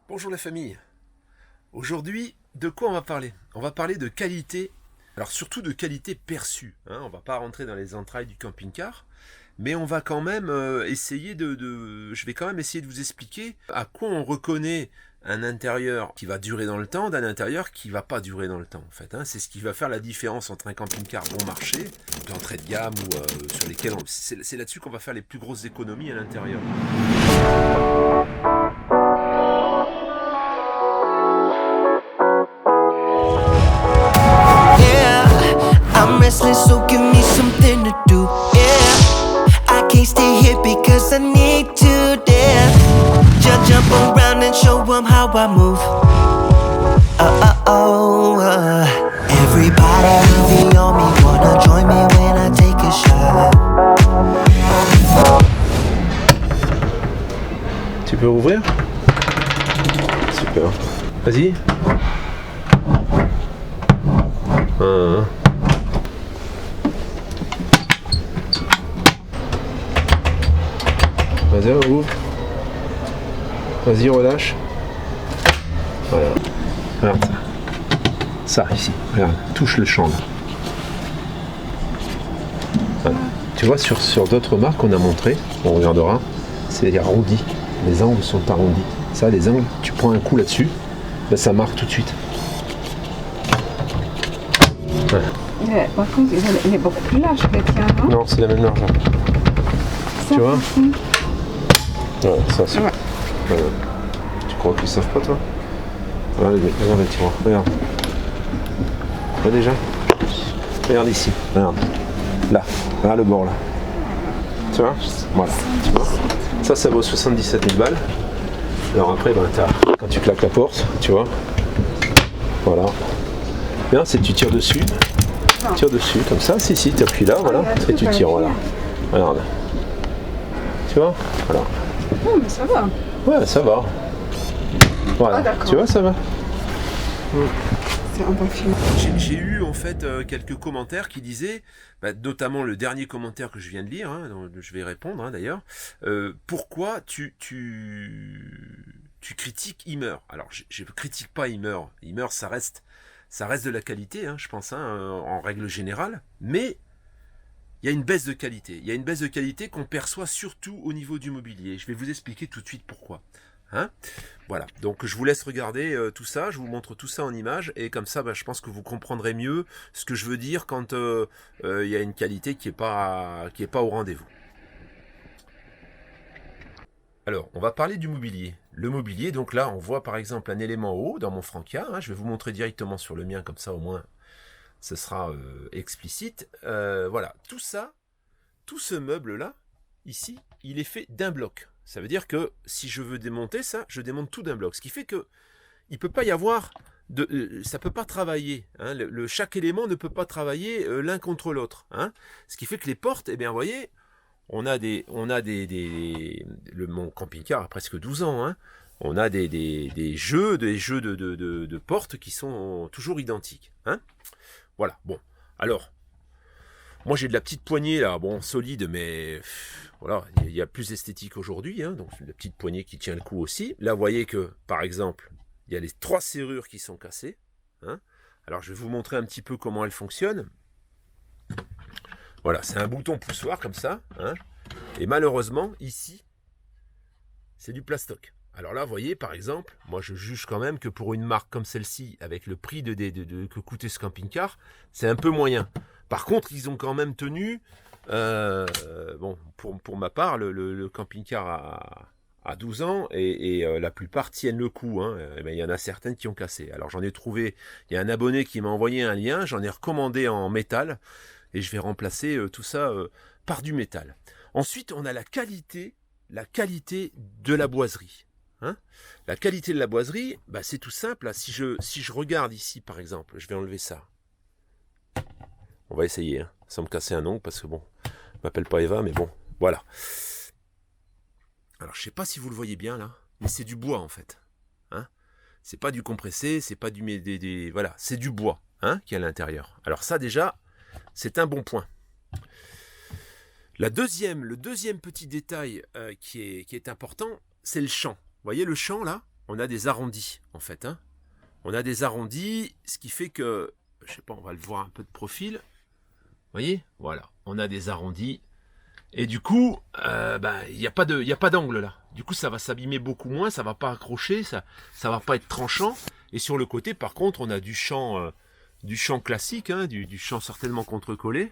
Bonjour la famille. Aujourd'hui, de quoi on va parler? On va parler de qualité, alors surtout de qualité perçue. On va pas rentrer dans les entrailles du camping-car, mais on va quand même essayer je vais quand même essayer de vous expliquer à quoi on reconnaît un intérieur qui va durer dans le temps d'un intérieur qui va pas durer dans le temps en fait. C'est ce qui va faire la différence entre un camping-car bon marché, d'entrée de gamme ou sur lesquels c'est là-dessus qu'on va faire les plus grosses économies à l'intérieur. I'm restless, so give me something to do. Yeah, I can't stay here because I need to dance. Just jump around and show 'em how I move. Everybody envy on me, wanna join me when I take a shot. Tu peux ouvrir? Super. Vas-y. Vas-y, ouvre. Vas-y, relâche. Voilà. Regarde ça. Ça, ici. Regarde, touche le champ là. Voilà. Tu vois, sur d'autres marques qu'on a montré, on regardera, c'est arrondi. Les angles sont arrondis. Ça, les angles, tu prends un coup là-dessus, ben, ça marque tout de suite. Voilà. Ouais, par contre, il est beaucoup plus large que le tien, non? Non, c'est la même largeur. Ça, Tu vois? Ouais, ça c'est. Ouais. Tu crois qu'ils savent pas toi? Regarde le tiroir, regarde. Là déjà. Regarde ici, regarde. Là, regarde le bord là. Tu vois? Voilà. Tu vois? Ça vaut 77 000 balles. Alors après, ben, quand tu claques la porte, tu vois. Voilà. Bien, c'est tu tires dessus. Tu tires dessus, comme ça. Si, tu appuies là, voilà. Et tu tires, voilà. Regarde. Tu vois? Voilà. Non, mais ça va. Ouais, ça va. Voilà. d'accord. Tu vois, ça va. C'est un bon film. J'ai eu en fait quelques commentaires qui disaient, notamment le dernier commentaire que je viens de lire, dont je vais répondre d'ailleurs, pourquoi tu critiques Ymer? Alors je critique pas Ymer. Ymer ça reste de la qualité, je pense, en règle générale, mais il y a une baisse de qualité. Il y a une baisse de qualité qu'on perçoit surtout au niveau du mobilier. Je vais vous expliquer tout de suite pourquoi. Voilà, donc je vous laisse regarder tout ça, je vous montre tout ça en images, et comme ça, je pense que vous comprendrez mieux ce que je veux dire quand il y a une qualité qui est pas au rendez-vous. Alors, on va parler du mobilier. Le mobilier, donc là, on voit par exemple un élément haut dans mon Franca. Je vais vous montrer directement sur le mien, comme ça au moins, ce sera explicite. Voilà, tout ça, tout ce meuble-là, ici, il est fait d'un bloc. Ça veut dire que si je veux démonter ça, je démonte tout d'un bloc. Ce qui fait que il peut pas y avoir ça peut pas travailler. Chaque élément ne peut pas travailler l'un contre l'autre. Ce qui fait que les portes, eh bien, vous voyez, mon camping-car a presque 12 ans. On a des jeux de portes qui sont toujours identiques. Voilà. Bon. Alors. Moi j'ai de la petite poignée là, bon solide, mais voilà, il y a plus esthétique aujourd'hui, donc la petite poignée qui tient le coup aussi. Là vous voyez que par exemple, il y a les 3 serrures qui sont cassées. Alors je vais vous montrer un petit peu comment elles fonctionnent. Voilà, c'est un bouton poussoir comme ça, et malheureusement ici, c'est du plastoc. Alors là, vous voyez, par exemple, moi je juge quand même que pour une marque comme celle-ci, avec le prix que coûtait ce camping-car, c'est un peu moyen. Par contre, ils ont quand même tenu, bon, pour ma part, le camping-car a 12 ans et la plupart tiennent le coup. Il y en a certaines qui ont cassé. Alors j'en ai trouvé, il y a un abonné qui m'a envoyé un lien, j'en ai recommandé en métal et je vais remplacer tout ça par du métal. Ensuite, on a la qualité de la boiserie. La qualité de la boiserie, c'est tout simple. Si je regarde ici, par exemple, je vais enlever ça. On va essayer, sans me casser un ongle, parce que bon, je m'appelle pas Eva, mais bon, voilà. Alors, je sais pas si vous le voyez bien, là, mais c'est du bois, en fait. C'est pas du compressé, c'est pas du... voilà, c'est du bois, qui est à l'intérieur. Alors ça, déjà, c'est un bon point. Le deuxième petit détail qui est important, c'est le champ. Vous voyez le champ, là? on a des arrondis, en fait. Hein. On a des arrondis, ce qui fait que, je sais pas, on va le voir un peu de profil. Vous voyez? Voilà, on a des arrondis. Et du coup, il n'y a pas d'angle là. Du coup, ça va s'abîmer beaucoup moins, ça va pas accrocher, ça va pas être tranchant. Et sur le côté, par contre, on a du champ classique, hein, du champ certainement contre-collé.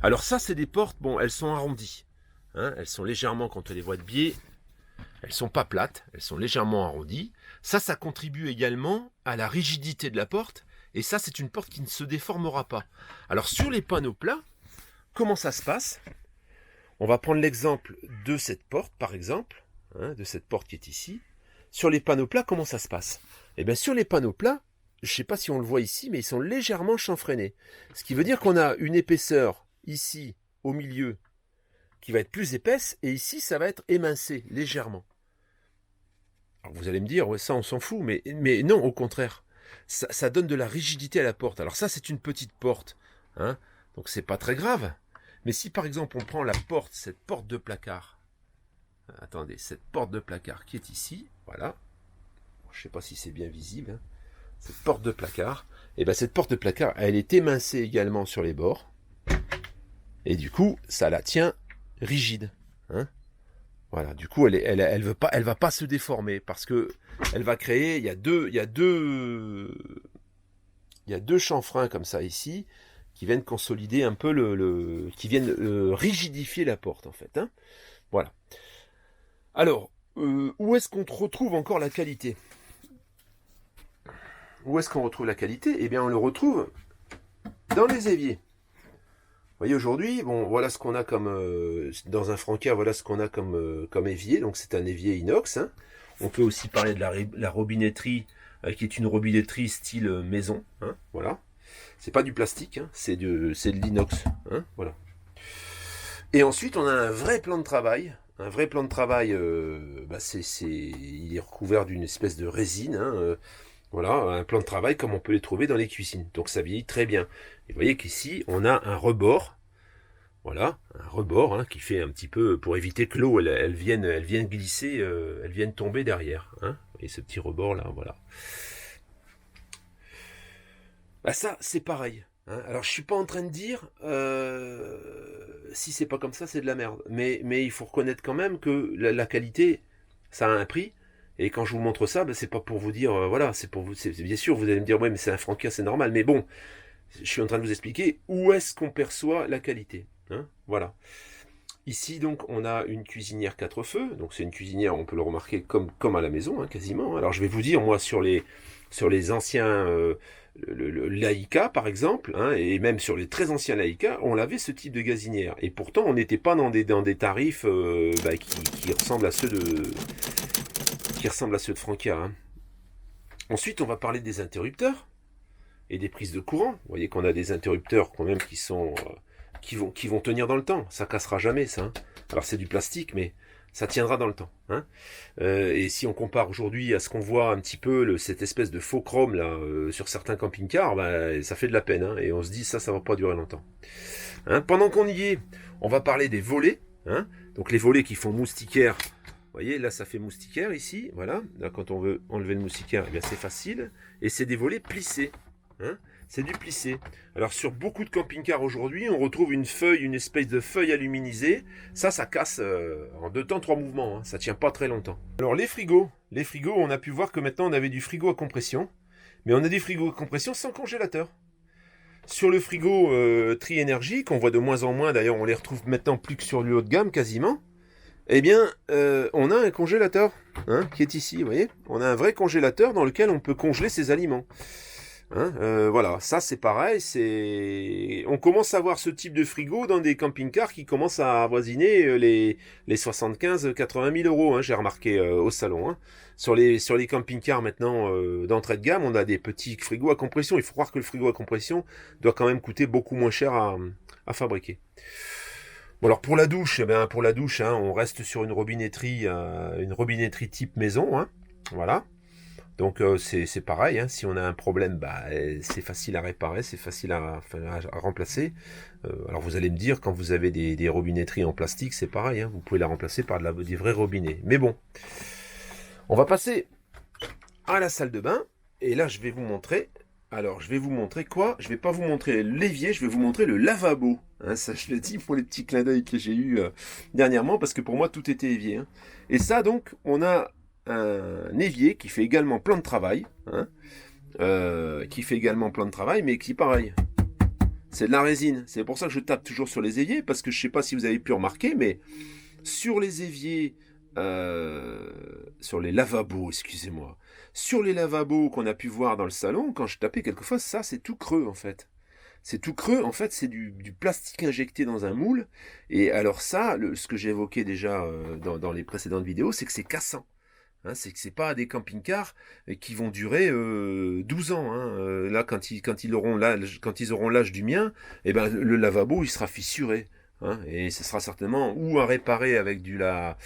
Alors ça, c'est des portes, bon, elles sont arrondies. Hein, elles sont légèrement, quand on les voit de biais, elles sont pas plates, elles sont légèrement arrondies. Ça contribue également à la rigidité de la porte. Et ça, c'est une porte qui ne se déformera pas. Alors sur les panneaux plats, comment ça se passe? On va prendre l'exemple de cette porte, par exemple, hein, de cette porte qui est ici. Sur les panneaux plats, comment ça se passe? Eh bien, sur les panneaux plats, je ne sais pas si on le voit ici, mais ils sont légèrement chanfreinés. Ce qui veut dire qu'on a une épaisseur ici, au milieu, qui va être plus épaisse, et ici, ça va être émincé, légèrement. Alors vous allez me dire, ouais, ça, on s'en fout, mais non, au contraire. Ça donne de la rigidité à la porte. Alors ça, c'est une petite porte, hein, donc c'est pas très grave. Mais si par exemple on prend la porte, cette porte de placard, attendez, cette porte de placard qui est ici, voilà, je ne sais pas si c'est bien visible, hein, cette porte de placard, et bien cette porte de placard, elle est émincée également sur les bords, et du coup, ça la tient rigide, hein. Voilà, du coup, elle va pas se déformer, parce que elle va créer, il y a deux chanfreins comme ça ici, qui viennent consolider un peu qui viennent rigidifier la porte en fait. Hein. Voilà. Alors, où est-ce qu'on retrouve encore la qualité? Où est-ce qu'on retrouve la qualité? Eh bien, on le retrouve dans les éviers. Vous voyez, aujourd'hui, bon, voilà ce qu'on a comme dans un Franca, voilà ce qu'on a comme évier. Donc, c'est un évier inox. Hein. On peut aussi parler de la robinetterie, qui est une robinetterie style maison. Hein, voilà. C'est pas du plastique, hein, c'est de l'inox. Hein, voilà. Et ensuite, on a un vrai plan de travail. Un vrai plan de travail, il est recouvert d'une espèce de résine. Hein, voilà, un plan de travail comme on peut les trouver dans les cuisines. Donc ça vieillit très bien. Et vous voyez qu'ici, on a un rebord. Voilà, un rebord hein, qui fait un petit peu pour éviter que l'eau elle vienne glisser, elle vienne tomber derrière. Hein. Et ce petit rebord là, voilà. Bah ça, c'est pareil. Hein. Alors, je suis pas en train de dire si c'est pas comme ça, c'est de la merde. Mais il faut reconnaître quand même que la qualité, ça a un prix. Et quand je vous montre ça, c'est pas pour vous dire, voilà, c'est pour vous. Bien sûr, vous allez me dire, ouais, mais c'est un Franca, c'est normal. Mais bon, je suis en train de vous expliquer où est-ce qu'on perçoit la qualité. Hein. Voilà. Ici, donc, on a une cuisinière 4 feux. Donc, c'est une cuisinière, on peut le remarquer comme à la maison, hein, quasiment. Alors, je vais vous dire, moi, sur les anciens Laika, par exemple, hein, et même sur les très anciens Laika, on avait ce type de gazinière. Et pourtant, on n'était pas dans des tarifs qui ressemblent à ceux de Franca. Hein. Ensuite, on va parler des interrupteurs et des prises de courant. Vous voyez qu'on a des interrupteurs quand même qui vont tenir dans le temps. Ça cassera jamais, ça. Hein. Alors c'est du plastique, mais ça tiendra dans le temps. Hein. Et si on compare aujourd'hui à ce qu'on voit un petit peu, cette espèce de faux chrome là sur certains camping-cars, ça fait de la peine. Hein, et on se dit ça va pas durer longtemps. Hein. Pendant qu'on y est, on va parler des volets. Hein. Donc les volets qui font moustiquaire. Vous voyez, là ça fait moustiquaire ici. Voilà. Là, quand on veut enlever le moustiquaire, eh bien c'est facile. Et c'est des volets plissés. Hein. C'est du plissé. Alors sur beaucoup de camping-cars aujourd'hui, on retrouve une espèce de feuille aluminisée. Ça casse en 2 temps 3 mouvements. Hein. Ça tient pas très longtemps. Alors les frigos, on a pu voir que maintenant on avait du frigo à compression. Mais on a des frigos à compression sans congélateur. Sur le frigo Tri-Énergie, qu'on voit de moins en moins, d'ailleurs on les retrouve maintenant plus que sur le haut de gamme quasiment. Eh bien, on a un congélateur hein, qui est ici, vous voyez. On a un vrai congélateur dans lequel on peut congeler ses aliments. Hein, voilà, ça c'est pareil, on commence à voir ce type de frigo dans des camping-cars qui commencent à avoisiner les 75-80 000 euros, hein, j'ai remarqué au salon. Hein. Sur les camping-cars maintenant d'entrée de gamme, on a des petits frigos à compression. Il faut croire que le frigo à compression doit quand même coûter beaucoup moins cher à fabriquer. Bon alors pour la douche, hein, on reste sur une robinetterie type maison, hein, voilà. Donc c'est pareil, hein, si on a un problème, c'est facile à réparer, c'est facile à remplacer. Alors vous allez me dire, quand vous avez des robinetteries en plastique, c'est pareil, hein, vous pouvez la remplacer par des vrais robinets. Mais bon, on va passer à la salle de bain. Et là, je vais vous montrer. Alors, je vais vous montrer quoi? Je vais pas vous montrer l'évier, je vais vous montrer le lavabo. Hein, ça, je le dis pour les petits clins d'œil que j'ai eu dernièrement, parce que pour moi, tout était évier. Hein. Et ça, donc, on a un évier qui fait également plein de travail. Hein, qui fait également plein de travail, mais qui, pareil, c'est de la résine. C'est pour ça que je tape toujours sur les éviers, parce que je sais pas si vous avez pu remarquer, mais sur les éviers, sur les lavabos, excusez-moi, sur les lavabos qu'on a pu voir dans le salon, quand je tapais quelquefois, ça c'est tout creux en fait. C'est tout creux, en fait c'est du plastique injecté dans un moule. Et alors ça, ce que j'ai évoqué déjà dans les précédentes vidéos, c'est que c'est cassant. Hein, c'est que c'est pas des camping-cars qui vont durer 12 ans. Hein. Là, quand ils auront l'âge du mien, eh ben, le lavabo il sera fissuré. Hein, et ce sera certainement ou à réparer avec de la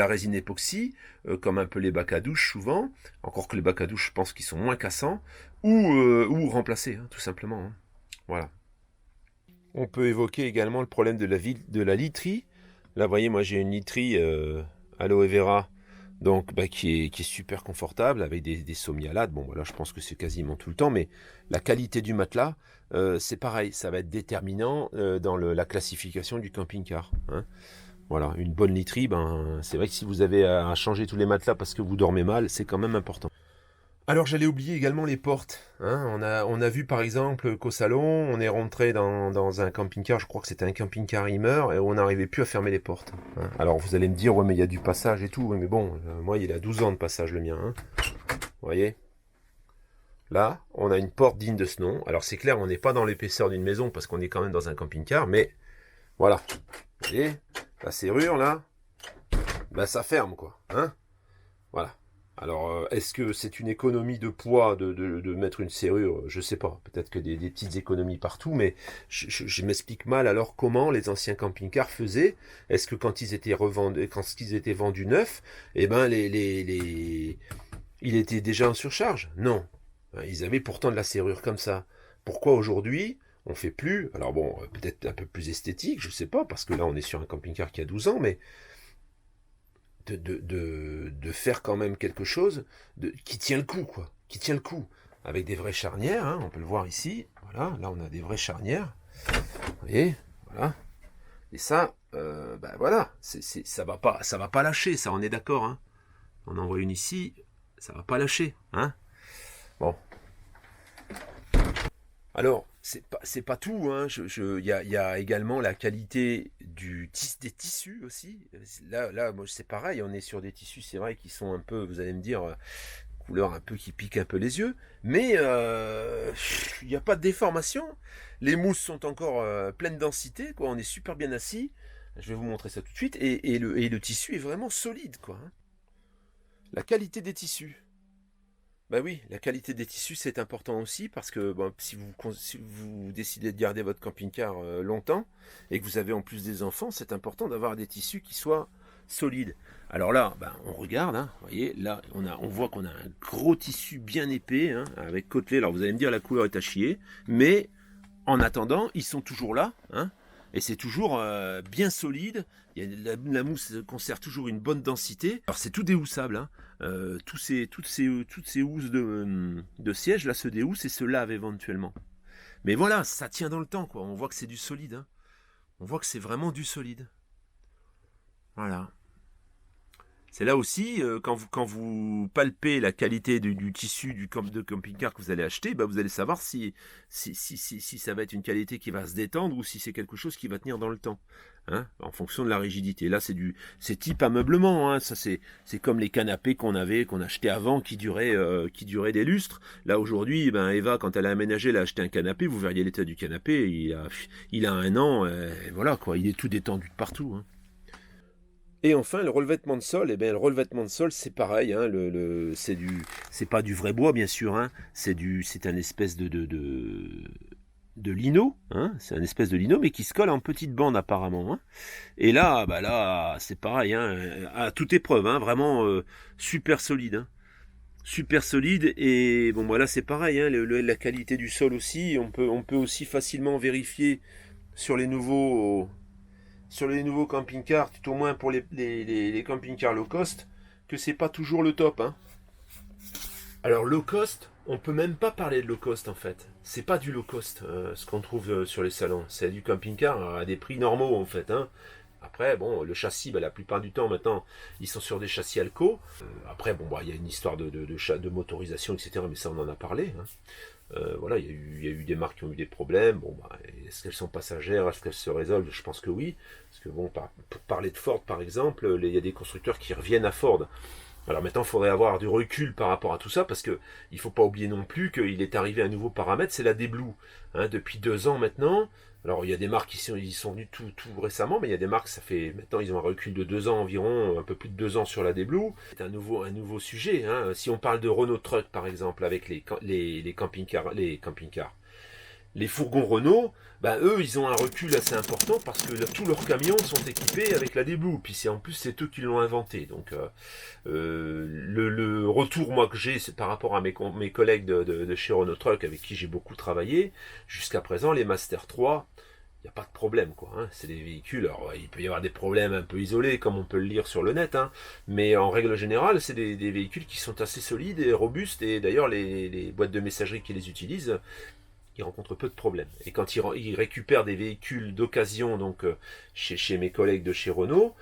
résine époxy, comme un peu les bacs à douche souvent, encore que les bacs à douche je pense qu'ils sont moins cassants, ou remplacer, hein, tout simplement. Hein. Voilà. On peut évoquer également le problème de la literie. Là, vous voyez, moi j'ai une literie aloe vera, donc qui est super confortable avec des sommialades. Bon, voilà, je pense que c'est quasiment tout le temps, mais la qualité du matelas, c'est pareil, ça va être déterminant dans la classification du camping-car. Hein. Voilà, une bonne literie, c'est vrai que si vous avez à changer tous les matelas parce que vous dormez mal, c'est quand même important. Alors j'allais oublier également les portes. Hein. On a vu par exemple qu'au salon, on est rentré dans un camping-car, je crois que c'était un camping-car Imer, et on n'arrivait plus à fermer les portes. Hein. Alors vous allez me dire, ouais mais il y a du passage et tout, ouais, mais bon, moi il a 12 ans de passage le mien. Hein. Vous voyez ? Là, on a une porte digne de ce nom. Alors c'est clair, on n'est pas dans l'épaisseur d'une maison parce qu'on est quand même dans un camping-car, mais voilà. Vous voyez ? La serrure là, ça ferme quoi. Hein ? Voilà. Alors, est-ce que c'est une économie de poids de mettre une serrure? Je sais pas. Peut-être que des petites économies partout, mais je m'explique mal alors comment les anciens camping-cars faisaient. Est-ce que quand ils étaient vendus neufs, eh ben il était déjà en surcharge? Non. Ils avaient pourtant de la serrure comme ça. Pourquoi aujourd'hui on fait plus? Alors bon, peut-être un peu plus esthétique, je sais pas, parce que là on est sur un camping-car qui a 12 ans, mais de faire quand même quelque chose qui tient le coup, quoi. Qui tient le coup. Avec des vraies charnières, hein, on peut le voir ici. Voilà, là on a des vraies charnières. Vous voyez, voilà. Et ça, voilà, ça va pas lâcher, ça, on est d'accord. Hein. On en voit une ici, ça va pas lâcher. Hein. Bon. Alors, c'est pas tout. Hein. Il y a également la qualité des tissus aussi. Là, moi, c'est pareil. On est sur des tissus, c'est vrai, qui sont un peu, vous allez me dire, couleur un peu qui pique un peu les yeux. Mais il n'y a pas de déformation. Les mousses sont encore pleine densité. Quoi. On est super bien assis. Je vais vous montrer ça tout de suite. Et le tissu est vraiment solide. Quoi. Hein. La qualité des tissus. Bah oui, la qualité des tissus c'est important aussi parce que si vous décidez de garder votre camping-car longtemps et que vous avez en plus des enfants, c'est important d'avoir des tissus qui soient solides. Alors là, on regarde, hein, vous voyez, là on voit qu'on a un gros tissu bien épais hein, avec côtelé. Alors vous allez me dire la couleur est à chier, mais en attendant, ils sont toujours là, hein, et c'est toujours bien solide. La mousse conserve toujours une bonne densité. Alors c'est tout déhoussable. Hein. Toutes ces housses de siège là se déhoussent et se lavent éventuellement. Mais voilà, ça tient dans le temps quoi. On voit que c'est du solide. Hein. On voit que c'est vraiment du solide. Voilà. C'est là aussi, quand vous palpez la qualité du tissu de camping-car que vous allez acheter, vous allez savoir si ça va être une qualité qui va se détendre ou si c'est quelque chose qui va tenir dans le temps. Hein, en fonction de la rigidité. Là, c'est type ameublement. Hein, ça, c'est comme les canapés qu'on achetait avant qui duraient des lustres. Là, aujourd'hui, Eva, quand elle a aménagé, elle a acheté un canapé. Vous verriez l'état du canapé. Il a 1 an. Et voilà, quoi. Il est tout détendu de partout. Hein. Et enfin, le revêtement de sol, le revêtement de sol, c'est pareil, hein, c'est pas du vrai bois, bien sûr, hein, c'est un espèce de lino, hein, c'est un espèce de lino, mais qui se colle en petites bandes apparemment. Hein. Et là, c'est pareil, hein, à toute épreuve, hein, vraiment super solide. Hein. Super solide, et bon, là c'est pareil, hein, la qualité du sol aussi, on peut aussi facilement vérifier sur les nouveaux camping-cars, tout au moins pour les camping-cars low cost, que c'est pas toujours le top. Hein. Alors low cost, on peut même pas parler de low cost en fait. C'est pas du low cost ce qu'on trouve sur les salons. C'est du camping-car à des prix normaux en fait. Hein. Après, bon, le châssis, la plupart du temps maintenant, ils sont sur des châssis Alco. Après, bon, il y a une histoire de motorisation, etc. Mais ça, on en a parlé. Hein. Voilà, il y a eu des marques qui ont eu des problèmes. Bon, est-ce qu'elles sont passagères? Est-ce qu'elles se résolvent? Je pense que oui. Parce que bon, pour parler de Ford, par exemple, il y a des constructeurs qui reviennent à Ford. Alors maintenant, il faudrait avoir du recul par rapport à tout ça, parce que il faut pas oublier non plus qu'il est arrivé un nouveau paramètre, c'est la D-Blue. Hein, depuis 2 ans maintenant. Alors il y a des marques ils sont venus tout récemment, mais il y a des marques, ça fait maintenant ils ont un recul de 2 ans environ, un peu plus de 2 ans sur la D-Blue. C'est un nouveau sujet. Hein. Si on parle de Renault Truck par exemple, avec les camping-cars, les fourgons Renault, eux, ils ont un recul assez important parce que tous leurs camions sont équipés avec la D-Blue. Puis en plus, c'est eux qui l'ont inventé. Donc, le retour, moi, que j'ai, c'est par rapport à mes collègues de chez Renault Truck avec qui j'ai beaucoup travaillé. Jusqu'à présent, les Master 3, il n'y a pas de problème, quoi. Hein. C'est des véhicules. Alors, il peut y avoir des problèmes un peu isolés, comme on peut le lire sur le net. Hein. Mais en règle générale, c'est des véhicules qui sont assez solides et robustes. Et d'ailleurs, les boîtes de messagerie qui les utilisent, ils rencontrent peu de problèmes. Et quand ils récupèrent des véhicules d'occasion, donc chez mes collègues de chez Renault,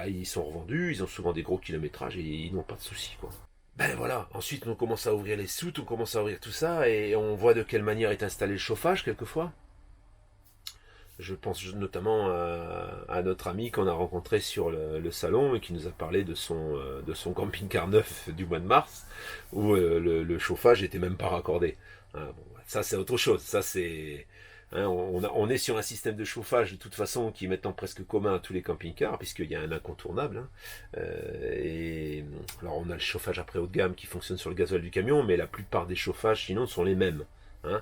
ils sont revendus, ils ont souvent des gros kilométrages et ils n'ont pas de soucis, quoi. Ben voilà, ensuite on commence à ouvrir les soutes, on commence à ouvrir tout ça, et on voit de quelle manière est installé le chauffage, quelquefois. Je pense notamment à notre ami qu'on a rencontré sur le salon et qui nous a parlé de son camping-car neuf du mois de mars, où le chauffage n'était même pas raccordé. Hein, bon, ça c'est autre chose. Ça c'est, hein, on est sur un système de chauffage de toute façon qui est maintenant presque commun à tous les camping-cars puisqu'il y a un incontournable. Hein. Et alors on a le chauffage après haut de gamme qui fonctionne sur le gasoil du camion, mais la plupart des chauffages sinon sont les mêmes. Hein.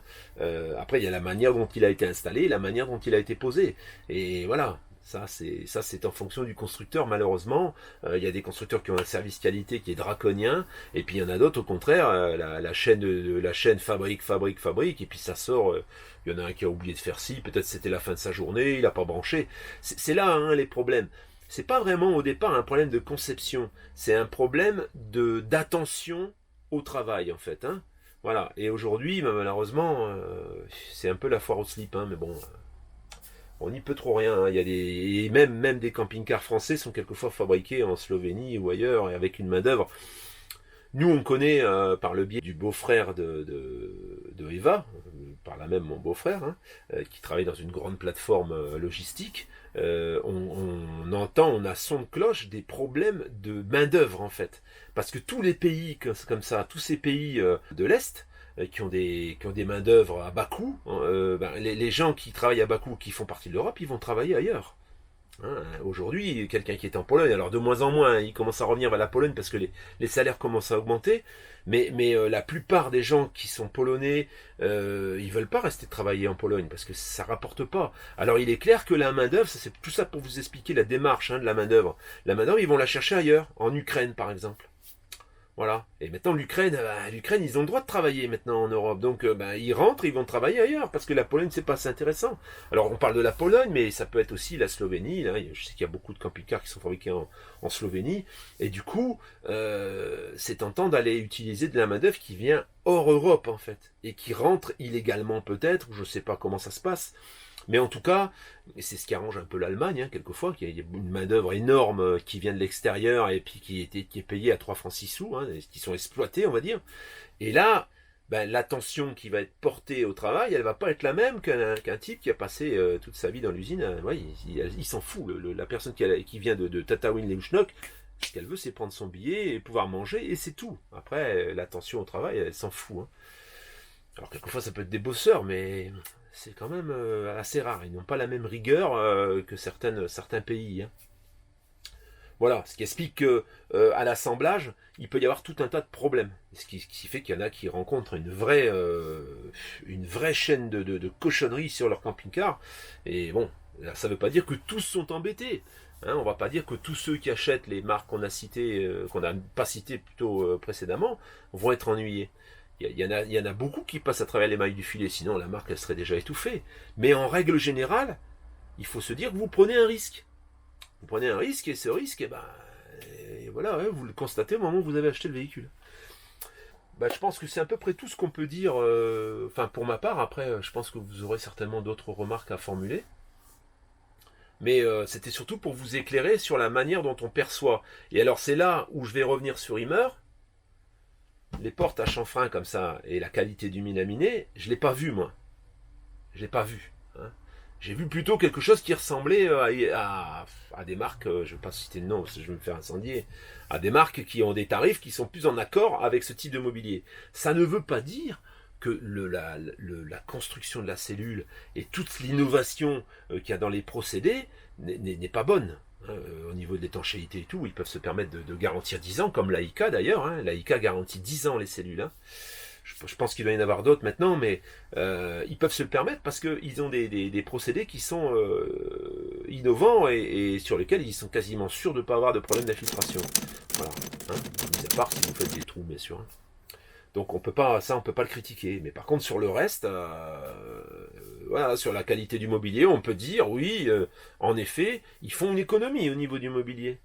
Après il y a la manière dont il a été installé, et la manière dont il a été posé. Et voilà. Ça c'est en fonction du constructeur malheureusement. Il y a des constructeurs qui ont un service qualité qui est draconien et puis il y en a d'autres au contraire la chaîne fabrique et puis ça sort. Il y en a un qui a oublié de faire ci, peut-être c'était la fin de sa journée, il n'a pas branché. C'est là hein, les problèmes. C'est pas vraiment au départ un problème de conception, c'est un problème d'attention au travail en fait. Hein. Voilà. Et aujourd'hui malheureusement c'est un peu la foire au slip hein, mais bon. On n'y peut trop rien. Hein. Il y a et même des camping-cars français sont quelquefois fabriqués en Slovénie ou ailleurs et avec une main d'œuvre. Nous, on connaît par le biais du beau-frère de Eva, par là même mon beau-frère, hein, qui travaille dans une grande plateforme logistique. On entend, on a son de cloche des problèmes de main d'œuvre en fait, parce que tous les pays comme ça, tous ces pays de l'Est qui ont des main d'œuvre à bas coût, hein, les gens qui travaillent à bas coût, qui font partie de l'Europe, ils vont travailler ailleurs. Hein, aujourd'hui, quelqu'un qui est en Pologne, alors de moins en moins, il commence à revenir vers la Pologne parce que les salaires commencent à augmenter, mais la plupart des gens qui sont polonais, ils veulent pas rester travailler en Pologne parce que ça rapporte pas. Alors il est clair que la main d'œuvre, c'est tout ça pour vous expliquer la démarche hein, de la main d'œuvre. La main d'œuvre, ils vont la chercher ailleurs, en Ukraine par exemple. Voilà. Et maintenant l'Ukraine, ils ont le droit de travailler maintenant en Europe. Donc ils rentrent, ils vont travailler ailleurs parce que la Pologne c'est pas assez intéressant. Alors on parle de la Pologne, mais ça peut être aussi la Slovénie. Là, je sais qu'il y a beaucoup de camping-cars qui sont fabriqués en Slovénie. Et du coup, c'est tentant d'aller utiliser de la main-d'œuvre qui vient hors Europe en fait et qui rentre illégalement peut-être. Je sais pas comment ça se passe. Mais en tout cas, c'est ce qui arrange un peu l'Allemagne, hein, quelquefois, qu'il y a une main-d'œuvre énorme qui vient de l'extérieur et puis qui est payée à 3 francs 6 sous, hein, qui sont exploités, on va dire. Et là, l'attention qui va être portée au travail, elle va pas être la même qu'un type qui a passé toute sa vie dans l'usine. Ouais, il s'en fout. La personne qui vient de Tataouine-les-Houchnok, ce qu'elle veut, c'est prendre son billet et pouvoir manger, et c'est tout. Après, l'attention au travail, elle s'en fout. Hein. Alors, quelquefois, ça peut être des bosseurs, mais c'est quand même assez rare. Ils n'ont pas la même rigueur que certains pays. Hein. Voilà, ce qui explique que à l'assemblage, il peut y avoir tout un tas de problèmes. Ce qui fait qu'il y en a qui rencontrent une vraie chaîne de cochonneries sur leur camping-car. Et bon, ça ne veut pas dire que tous sont embêtés. Hein, on ne va pas dire que tous ceux qui achètent les marques qu'on a citées, qu'on n'a pas citées plutôt précédemment, vont être ennuyés. Il y en a beaucoup qui passent à travers les mailles du filet, sinon la marque elle serait déjà étouffée. Mais en règle générale, il faut se dire que vous prenez un risque. Vous prenez un risque et ce risque, et voilà, vous le constatez au moment où vous avez acheté le véhicule. Bah, je pense que c'est à peu près tout ce qu'on peut dire. Enfin, pour ma part, après, je pense que vous aurez certainement d'autres remarques à formuler. Mais c'était surtout pour vous éclairer sur la manière dont on perçoit. Et alors, c'est là où je vais revenir sur Ymer. Les portes à chanfrein comme ça et la qualité du minaminé, je ne l'ai pas vu, moi. Je ne l'ai pas vu. Hein. J'ai vu plutôt quelque chose qui ressemblait à des marques, je ne vais pas citer de nom parce que je vais me faire incendier, à des marques qui ont des tarifs qui sont plus en accord avec ce type de mobilier. Ça ne veut pas dire que la construction de la cellule et toute l'innovation qu'il y a dans les procédés n'est pas bonne. Au niveau de l'étanchéité et tout, ils peuvent se permettre de garantir 10 ans, comme l'AICA d'ailleurs. Hein. L'AICA garantit 10 ans les cellules. Hein. Je pense qu'il doit y en avoir d'autres maintenant, mais ils peuvent se le permettre parce qu'ils ont des procédés qui sont innovants et sur lesquels ils sont quasiment sûrs de ne pas avoir de problème d'infiltration. Voilà. Hein. Mis à part si vous faites des trous, bien sûr. Hein. Donc on peut pas le critiquer. Mais par contre sur le reste, voilà, sur la qualité du mobilier, on peut dire oui, en effet, ils font une économie au niveau du mobilier,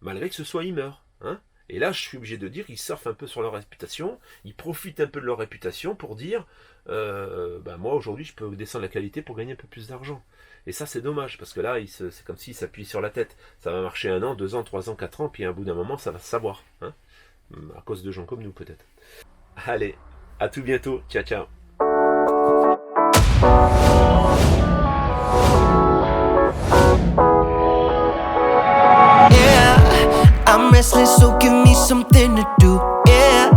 malgré que ce soit Ymer. Hein. Et là, je suis obligé de dire qu'ils surfent un peu sur leur réputation, ils profitent un peu de leur réputation pour dire, moi aujourd'hui, je peux descendre la qualité pour gagner un peu plus d'argent. Et ça, c'est dommage parce que là, c'est comme s'ils s'appuient sur la tête. Ça va marcher 1 an, 2 ans, 3 ans, 4 ans, puis à un bout d'un moment, ça va se savoir. Hein. À cause de gens comme nous, peut-être. Allez, à tout bientôt. Ciao, ciao. Yeah, I'm restless, so give me something to do. Yeah,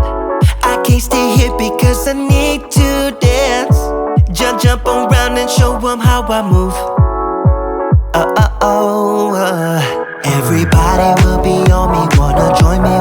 I can't stay here because I need to dance. Jump around and show 'em how I move. Everybody will be on me, wanna join me